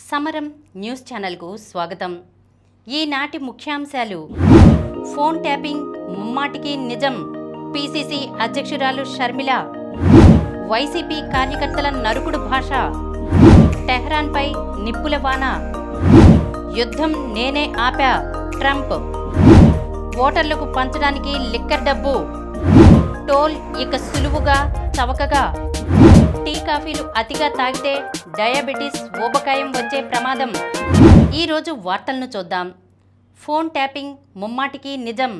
సమరం న్యూస్ ఛానల్కు స్వాగతం. ఈనాటి ముఖ్యాంశాలు: ఫోన్ ట్యాపింగ్ ముమ్మాటికి నిజం, పీసీసీ అధ్యక్షురాలు షర్మిల, వైసీపీ కార్యకర్తల నరుకుడు భాష, టెహ్రాన్పై నిప్పుల వాన, యుద్ధం నేనే ఆపా ట్రంప్, ఓటర్లకు పంచడానికి లిక్కర్ డబ్బు, టోల్ ఇక సులువుగా చవకగా, టీ కాఫీలు అతిగా తాగితే డయాబెటీస్ ఊబకాయం వచ్చే ప్రమాదం. ఈరోజు వార్తలను చూద్దాం. ఫోన్ ట్యాపింగ్ ముమ్మాటికి నిజం.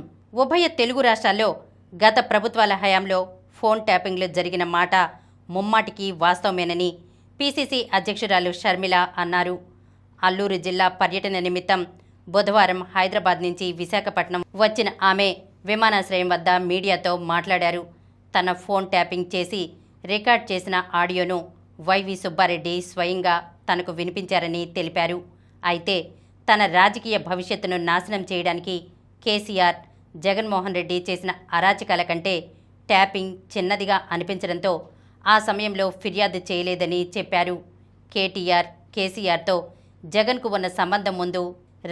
ఉభయ తెలుగు రాష్ట్రాల్లో గత ప్రభుత్వాల హయాంలో ఫోన్ ట్యాపింగ్లు జరిగిన మాట ముమ్మాటికి వాస్తవమేనని పీసీసీ అధ్యక్షురాలు షర్మిల అన్నారు. అల్లూరు జిల్లా పర్యటన నిమిత్తం బుధవారం హైదరాబాద్ నుంచి విశాఖపట్నం వచ్చిన ఆమె విమానాశ్రయం వద్ద మీడియాతో మాట్లాడారు. తన ఫోన్ ట్యాపింగ్ చేసి రికార్డ్ చేసిన ఆడియోను వైవి సుబ్బారెడ్డి స్వయంగా తనకు వినిపించారని తెలిపారు. అయితే తన రాజకీయ భవిష్యత్తును నాశనం చేయడానికి కేసీఆర్, జగన్మోహన్ రెడ్డి చేసిన అరాచకాల కంటే ట్యాపింగ్ చిన్నదిగా అనిపించడంతో ఆ సమయంలో ఫిర్యాదు చేయలేదని చెప్పారు. కేటీఆర్, కేసీఆర్తో జగన్కు ఉన్న సంబంధం ముందు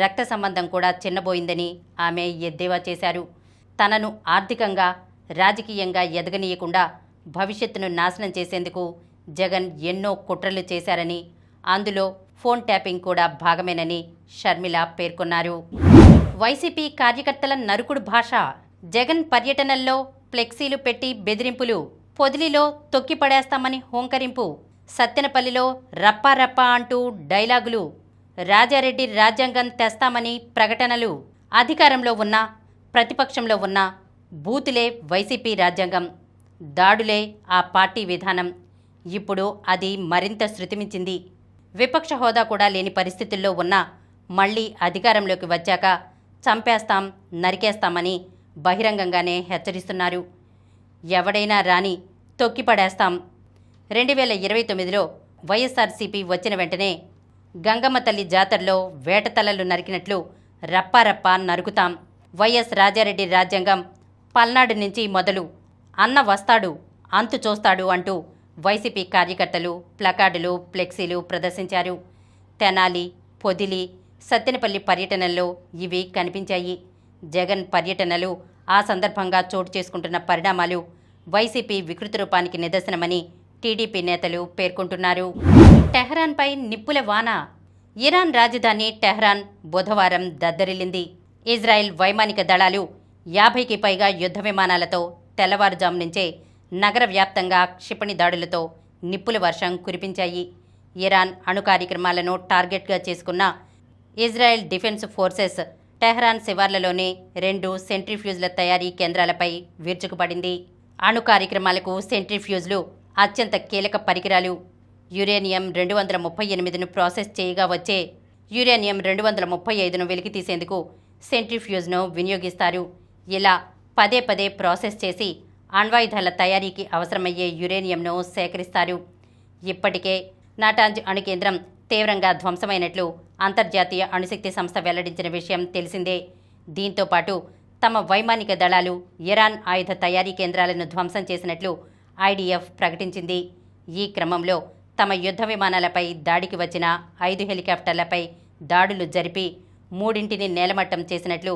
రక్త సంబంధం కూడా చిన్నబోయిందని ఆమె ఎద్దేవా చేశారు. తనను ఆర్థికంగా, రాజకీయంగా ఎదగనీయకుండా భవిష్యత్తును నాశనం చేసేందుకు జగన్ ఎన్నో కుట్రలు చేశారని, అందులో ఫోన్ ట్యాపింగ్ కూడా భాగమేనని షర్మిల పేర్కొన్నారు. వైసీపీ కార్యకర్తల నరుకుడు భాష. జగన్ పర్యటనల్లో ఫ్లెక్సీలు పెట్టి బెదిరింపులు, పొదిలిలో తొక్కిపడేస్తామని హోంకరింపు, సత్తెనపల్లిలో రప్పారప్పా అంటూ డైలాగులు, రాజారెడ్డి రాజ్యాంగం తెస్తామని ప్రకటనలు. అధికారంలో ఉన్న, ప్రతిపక్షంలో ఉన్న బూతులే వైసీపీ రాజ్యాంగం, దాడులే ఆ పార్టీ విధానం. ఇప్పుడు అది మరింత శృతిమించింది. విపక్ష హోదా కూడా లేని పరిస్థితుల్లో ఉన్న మళ్లీ అధికారంలోకి వచ్చాక చంపేస్తాం, నరికేస్తామని బహిరంగంగానే హెచ్చరిస్తున్నారు. ఎవడైనా రాని తొక్కిపడేస్తాం. 2029లో వైఎస్ఆర్సీపీ వచ్చిన వెంటనే గంగమ్మ తల్లి జాతరలో వేటతలలు నరికినట్లు రప్పారప్పా నరుకుతాం. వైఎస్ రాజారెడ్డి రాజ్యాంగం పల్నాడు నుంచి మొదలు, అన్న వస్తాడు అంతు చూస్తాడు అంటూ వైసీపీ కార్యకర్తలు ప్లకార్డులు, ఫ్లెక్సీలు ప్రదర్శించారు. తెనాలి, పొదిలి, సత్తెనపల్లి పర్యటనల్లో ఇవి కనిపించాయి. జగన్ పర్యటనలు ఆ సందర్భంగా చోటు చేసుకుంటున్న పరిణామాలు వైసీపీ వికృతి రూపానికి నిదర్శనమని టీడీపీ నేతలు పేర్కొంటున్నారు. టెహ్రాన్పై నిప్పుల వాన. ఇరాన్ రాజధాని టెహ్రాన్ బుధవారం దద్దరిల్లింది. ఇజ్రాయెల్ వైమానిక దళాలు 50కి పైగా యుద్ధ విమానాలతో తెల్లవారుజాము నుంచే నగర వ్యాప్తంగా క్షిపణి దాడులతో నిప్పుల వర్షం కురిపించాయి. ఇరాన్ అణు కార్యక్రమాలను టార్గెట్గా చేసుకున్న ఇజ్రాయెల్ డిఫెన్స్ ఫోర్సెస్ టెహ్రాన్ శివార్లలోనే 2 సెంట్రిఫ్యూజ్ల తయారీ కేంద్రాలపై విరుచుకుపడింది. అణు కార్యక్రమాలకు సెంట్రిఫ్యూజ్లు అత్యంత కీలక పరికరాలు. యురేనియం 238ను ప్రాసెస్ చేయగా వచ్చే యురేనియం 235ను వెలికితీసేందుకు సెంట్రిఫ్యూజ్ను వినియోగిస్తారు. ఇలా పదే పదే ప్రాసెస్ చేసి అణ్వాయుధాల తయారీకి అవసరమయ్యే యురేనియంను సేకరిస్తారు. ఇప్పటికే నాటాంజ్ అణు కేంద్రం తీవ్రంగా ధ్వంసమైనట్లు అంతర్జాతీయ అణుశక్తి సంస్థ వెల్లడించిన విషయం తెలిసిందే. దీంతో పాటు తమ వైమానిక దళాలు ఇరాన్ ఆయుధ తయారీ కేంద్రాలను ధ్వంసం చేసినట్లు ఐడిఎఫ్ ప్రకటించింది. ఈ క్రమంలో తమ యుద్ధ విమానాలపై దాడికి వచ్చిన 5 హెలికాప్టర్లపై దాడులు జరిపి 3ని నేలమట్టం చేసినట్లు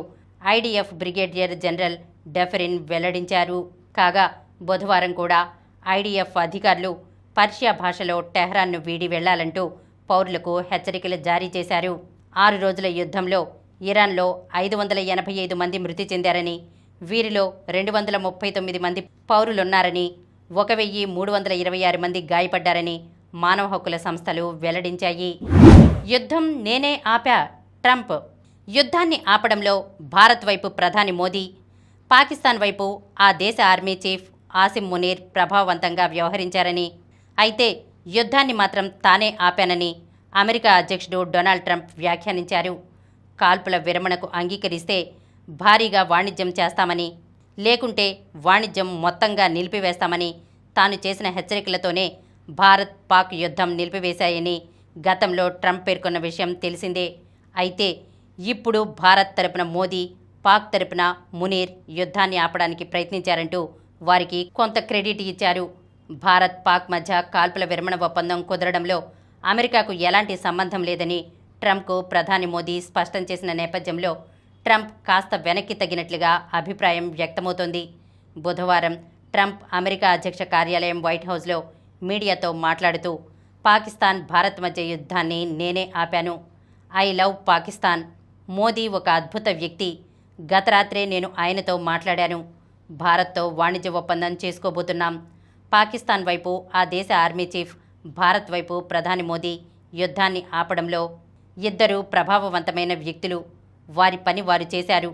ఐడిఎఫ్ బ్రిగేడియర్ జనరల్ డెఫరిన్ వెల్లడించారు. కాగా బుధవారం కూడా ఐడిఎఫ్ అధికారులు పర్షియా భాషలో టెహ్రాన్ను వీడి వెళ్లాలంటూ పౌరులకు హెచ్చరికలు జారీ చేశారు. 6 రోజుల యుద్ధంలో ఇరాన్లో 585 మంది మృతి చెందారని, వీరిలో 239 మంది పౌరులున్నారని, 1326 మంది గాయపడ్డారని మానవ హక్కుల సంస్థలు వెల్లడించాయి. యుద్ధం నేనే ఆపా ట్రంప్. యుద్ధాన్ని ఆపడంలో భారత్ వైపు ప్రధాని మోదీ, పాకిస్తాన్ వైపు ఆ దేశ ఆర్మీ చీఫ్ ఆసిమ్ మునీర్ ప్రభావవంతంగా వ్యవహరించారని, అయితే యుద్ధాన్ని మాత్రం తానే ఆపానని అమెరికా అధ్యక్షుడు డొనాల్డ్ ట్రంప్ వ్యాఖ్యానించారు. కాల్పుల విరమణకు అంగీకరిస్తే భారీగా వాణిజ్యం చేస్తామని, లేకుంటే వాణిజ్యం మొత్తంగా నిలిపివేస్తామని తాను చేసిన హెచ్చరికలతోనే భారత్, పాక్ యుద్ధం నిలిపివేశాయని గతంలో ట్రంప్ పేర్కొన్న విషయం తెలిసిందే. అయితే ఇప్పుడు భారత్ తరపున మోదీ, పాక్ తరపున మునీర్ యుద్ధాన్ని ఆపడానికి ప్రయత్నించారంటూ వారికి కొంత క్రెడిట్ ఇచ్చారు. భారత్, పాక్ మధ్య కాల్పుల విరమణ ఒప్పందం కుదరడంలో అమెరికాకు ఎలాంటి సంబంధం లేదని ట్రంప్కు ప్రధాని మోదీ స్పష్టం చేసిన నేపథ్యంలో ట్రంప్ కాస్త వెనక్కి తగ్గినట్లుగా అభిప్రాయం వ్యక్తమవుతోంది. బుధవారం ట్రంప్ అమెరికా అధ్యక్ష కార్యాలయం వైట్ హౌస్లో మీడియాతో మాట్లాడుతూ పాకిస్తాన్ భారత్ మధ్య యుద్ధాన్ని నేనే ఆపాను. I love Pakistan. మోదీ ఒక అద్భుత వ్యక్తి. గత రాత్రే నేను ఆయనతో మాట్లాడాను. భారత్తో వాణిజ్య ఒప్పందం చేసుకోబోతున్నాం. పాకిస్తాన్ వైపు ఆ దేశ ఆర్మీ చీఫ్, భారత్ వైపు ప్రధాని మోదీ యుద్ధాన్ని ఆపడంలో ఇద్దరు ప్రభావవంతమైన వ్యక్తులు. వారి పని వారు చేశారు.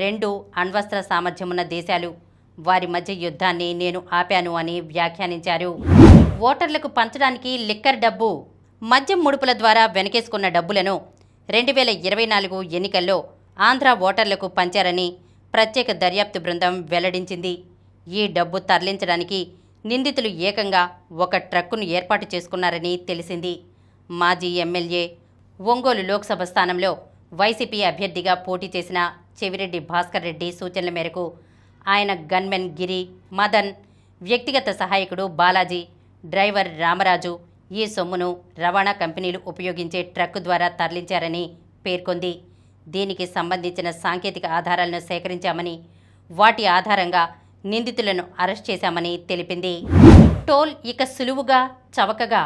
రెండు అణ్వస్త్ర సామర్థ్యమున్న దేశాలు. వారి మధ్య యుద్ధాన్ని నేను ఆపాను అని వ్యాఖ్యానించారు. ఓటర్లకు పంచడానికి లిక్కర్ డబ్బు, మద్యం ముడుపుల ద్వారా వెనకేసుకున్న డబ్బులను 2024 ఎన్నికల్లో ఆంధ్ర ఓటర్లకు పంచారని ప్రత్యేక దర్యాప్తు బృందం వెల్లడించింది. ఈ డబ్బు తరలించడానికి నిందితులు ఏకంగా ఒక ట్రక్కును ఏర్పాటు చేసుకున్నారని తెలిసింది. మాజీ ఎమ్మెల్యే, ఒంగోలు లోక్సభ స్థానంలో వైసీపీ అభ్యర్థిగా పోటీ చేసిన చెవిరెడ్డి భాస్కర్ రెడ్డి సూచనల మేరకు ఆయన గన్మెన్ గిరి, మదన్, వ్యక్తిగత సహాయకుడు బాలాజీ, డ్రైవర్ రామరాజు ఈ సొమ్మును రవాణా కంపెనీలు ఉపయోగించే ట్రక్కు ద్వారా తరలించారని పేర్కొంది. దీనికి సంబంధించిన సాంకేతిక ఆధారాలను సేకరించామని, వాటి ఆధారంగా నిందితులను అరెస్ట్ చేశామని తెలిపింది. టోల్ ఇక సులువుగా, చవకగా.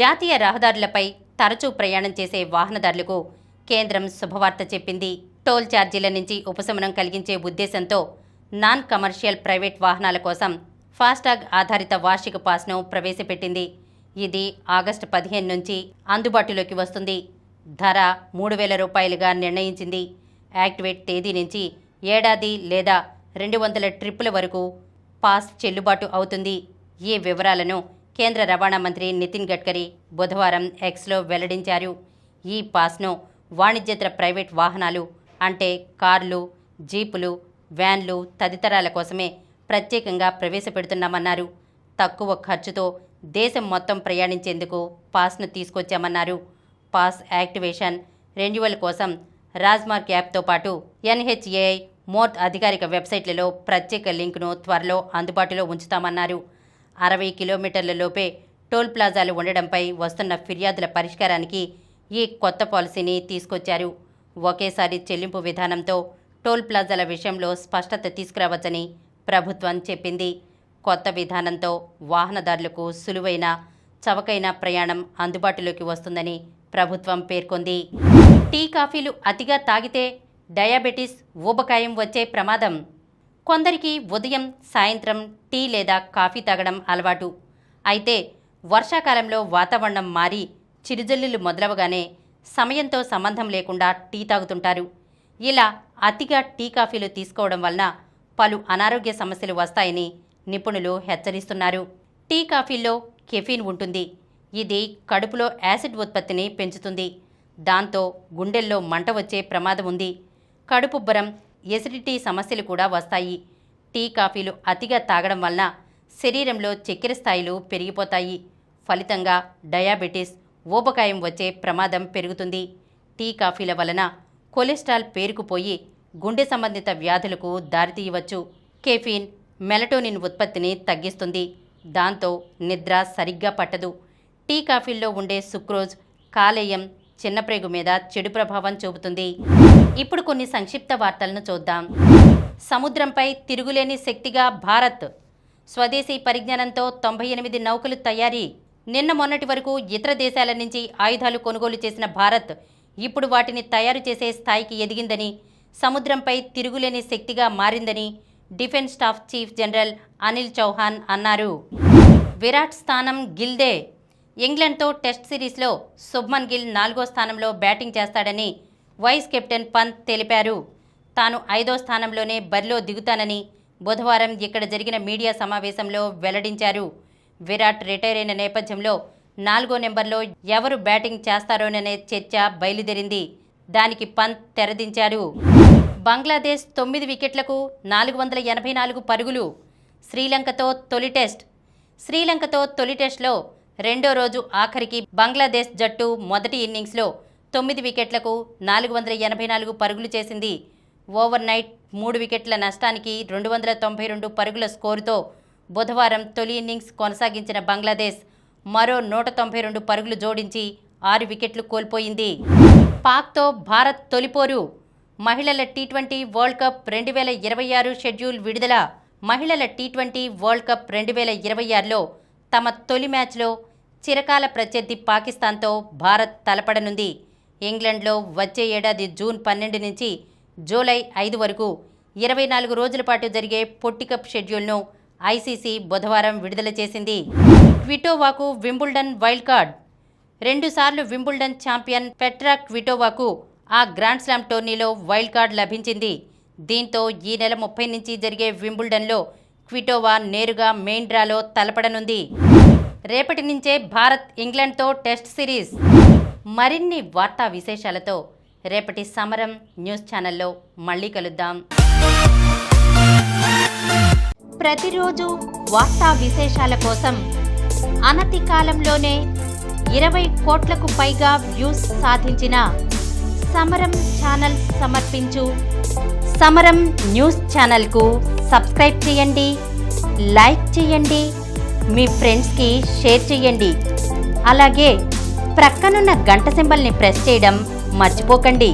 జాతీయ రహదారులపై తరచూ ప్రయాణం చేసే వాహనదారులకు కేంద్రం శుభవార్త చెప్పింది. టోల్ ఛార్జీల నుంచి ఉపశమనం కలిగించే ఉద్దేశంతో నాన్ కమర్షియల్ ప్రైవేట్ వాహనాల కోసం ఫాస్టాగ్ ఆధారిత వార్షిక పాస్ను ప్రవేశపెట్టింది. ఇది ఆగస్టు 15 నుంచి అందుబాటులోకి వస్తుంది. ధర 3,000 రూపాయలుగా నిర్ణయించింది. యాక్టివేట్ తేదీ నుంచి ఏడాది లేదా 200 ట్రిప్పుల వరకు పాస్ చెల్లుబాటు అవుతుంది. ఈ వివరాలను కేంద్ర రవాణా మంత్రి నితిన్ గడ్కరీ బుధవారం ఎక్స్లో వెల్లడించారు. ఈ పాస్ను వాణిజ్యేతర ప్రైవేట్ వాహనాలు అంటే కార్లు, జీపులు, వ్యాన్లు తదితరాల కోసమే ప్రత్యేకంగా ప్రవేశపెడుతున్నామన్నారు. తక్కువ ఖర్చుతో దేశం మొత్తం ప్రయాణించేందుకు పాస్ను తీసుకొచ్చామన్నారు. పాస్ యాక్టివేషన్, రెన్యువల్ కోసం రాజ్మార్క్ యాప్తో పాటు ఎన్హెచ్ఏఐ మోర్ అధికారిక వెబ్సైట్లలో ప్రత్యేక లింకును త్వరలో అందుబాటులో ఉంచుతామన్నారు. 60 కిలోమీటర్ల లోపే టోల్ ప్లాజాలు ఉండడంపై వస్తున్న ఫిర్యాదుల పరిష్కారానికి ఈ కొత్త పాలసీని తీసుకొచ్చారు. ఒకేసారి చెల్లింపు విధానంతో టోల్ ప్లాజాల విషయంలో స్పష్టత తీసుకురావచ్చని ప్రభుత్వం చెప్పింది. కొత్త విధానంతో వాహనదారులకు సులువైన, చవకైన ప్రయాణం అందుబాటులోకి వస్తుందని ప్రభుత్వం పేర్కొంది. టీ, కాఫీలు అతిగా తాగితే డయాబెటీస్, ఊబకాయం వచ్చే ప్రమాదం. కొందరికి ఉదయం, సాయంత్రం టీ లేదా కాఫీ తాగడం అలవాటు. అయితే వర్షాకాలంలో వాతావరణం మారి చిరుజల్లులు మొదలవగానే సమయంతో సంబంధం లేకుండా టీ తాగుతుంటారు. ఇలా అతిగా టీ, కాఫీలు తీసుకోవడం వలన పలు అనారోగ్య సమస్యలు వస్తాయని నిపుణులు హెచ్చరిస్తున్నారు. టీ, కాఫీల్లో కెఫీన్ ఉంటుంది. ఇది కడుపులో యాసిడ్ ఉత్పత్తిని పెంచుతుంది. దాంతో గుండెల్లో మంట వచ్చే ప్రమాదం ఉంది. కడుపుబ్బరం, ఎసిడిటీ సమస్యలు కూడా వస్తాయి. టీ, కాఫీలు అతిగా తాగడం వలన శరీరంలో చక్కెర స్థాయిలు పెరిగిపోతాయి. ఫలితంగా డయాబెటీస్, ఊబకాయం వచ్చే ప్రమాదం పెరుగుతుంది. టీ, కాఫీల వలన కొలెస్ట్రాల్ పేరుకుపోయి గుండె సంబంధిత వ్యాధులకు దారితీయవచ్చు. కెఫీన్, మెలటోనిన్ ఉత్పత్తిని తగ్గిస్తుంది. దాంతో నిద్ర సరిగ్గా పట్టదు. టీ, కాఫీల్లో ఉండే సుక్రోజ్, కాలేయం చిన్నప్రేగు మీద చెడు ప్రభావం చూపుతుంది. ఇప్పుడు కొన్ని సంక్షిప్త వార్తలను చూద్దాం. సముద్రంపై తిరుగులేని శక్తిగా భారత్. స్వదేశీ పరిజ్ఞానంతో 98 నౌకలు తయారీ. నిన్న మొన్నటి వరకు ఇతర దేశాల నుంచి ఆయుధాలు కొనుగోలు చేసిన భారత్ ఇప్పుడు వాటిని తయారు చేసే స్థాయికి ఎదిగిందని, సముద్రంపై తిరుగులేని శక్తిగా మారిందని defence staff chief general Anil Chauhan అన్నారు. విరాట్ స్థానం గిల్దే. ఇంగ్లాండ్తో టెస్ట్ సిరీస్లో శుభ్మన్ గిల్ 4వ స్థానంలో బ్యాటింగ్ చేస్తాడని వైస్ కెప్టెన్ పంత్ తెలిపారు. తాను 5వ స్థానంలోనే బరిలో దిగుతానని బుధవారం ఇక్కడ జరిగిన మీడియా సమావేశంలో వెల్లడించారు. విరాట్ రిటైర్ అయిన నేపథ్యంలో 4వ నెంబర్లో ఎవరు బ్యాటింగ్ చేస్తారోననే చర్చ బయలుదేరింది. దానికి పంత్ తెరదించారు. బంగ్లాదేశ్ 9 వికెట్లకు 484 పరుగులు. శ్రీలంకతో తొలి టెస్ట్. శ్రీలంకతో తొలి టెస్ట్లో రెండో రోజు ఆఖరికి బంగ్లాదేశ్ జట్టు మొదటి ఇన్నింగ్స్లో 9 వికెట్లకు 484 పరుగులు చేసింది. ఓవర్ నైట్ 3 వికెట్ల నష్టానికి 292 పరుగుల స్కోరుతో బుధవారం తొలి ఇన్నింగ్స్ కొనసాగించిన బంగ్లాదేశ్ మరో 192 పరుగులు జోడించి 6 వికెట్లు కోల్పోయింది. పాక్తో భారత్ తొలిపోరు. మహిళల టీ20 వరల్డ్ కప్ 2026 షెడ్యూల్ విడుదల. మహిళల టీ20 వరల్డ్ కప్ 2026లో తమ తొలి మ్యాచ్లో చిరకాల ప్రత్యర్థి పాకిస్తాన్తో భారత్ తలపడనుంది. ఇంగ్లండ్లో వచ్చే ఏడాది జూన్ 12 నుంచి జూలై 5 వరకు 24 రోజుల పాటు జరిగే పొట్టి కప్ షెడ్యూల్ను ఐసీసీ బుధవారం విడుదల చేసింది. క్విటోవాకు వింబుల్డన్ వైల్డ్ కార్డ్. 2 సార్లు వింబుల్డన్ ఛాంపియన్ పెట్రా క్విటోవాకు ఆ గ్రాండ్ స్లామ్ టోర్నీలో వైల్డ్ కార్డ్ లభించింది. దీంతో ఈ నెల 30 నుంచి జరిగే వింబుల్డన్లో క్విటోవా నేరుగా మెయిన్ డ్రాలో తలపడనుంది. రేపటి నుంచే భారత్ ఇంగ్లాండ్తో టెస్ట్ సిరీస్. మరిన్ని వార్తా విశేషాలతో రేపటి సమరం న్యూస్ ఛానల్లో మళ్ళీ కలుద్దాం. ప్రతిరోజు వార్తా విశేషాల కోసం అనతి కాలంలోనే 20 కోట్లకు పైగా వ్యూస్ సాధించిన సమరం ఛానల్ సమర్పించు సమరం న్యూస్ ఛానల్కు సబ్స్క్రైబ్ చేయండి, లైక్ చేయండి, మీ ఫ్రెండ్స్కి షేర్ చేయండి. అలాగే ప్రక్కనున్న గంట సింబల్ని ప్రెస్ చేయడం మర్చిపోకండి.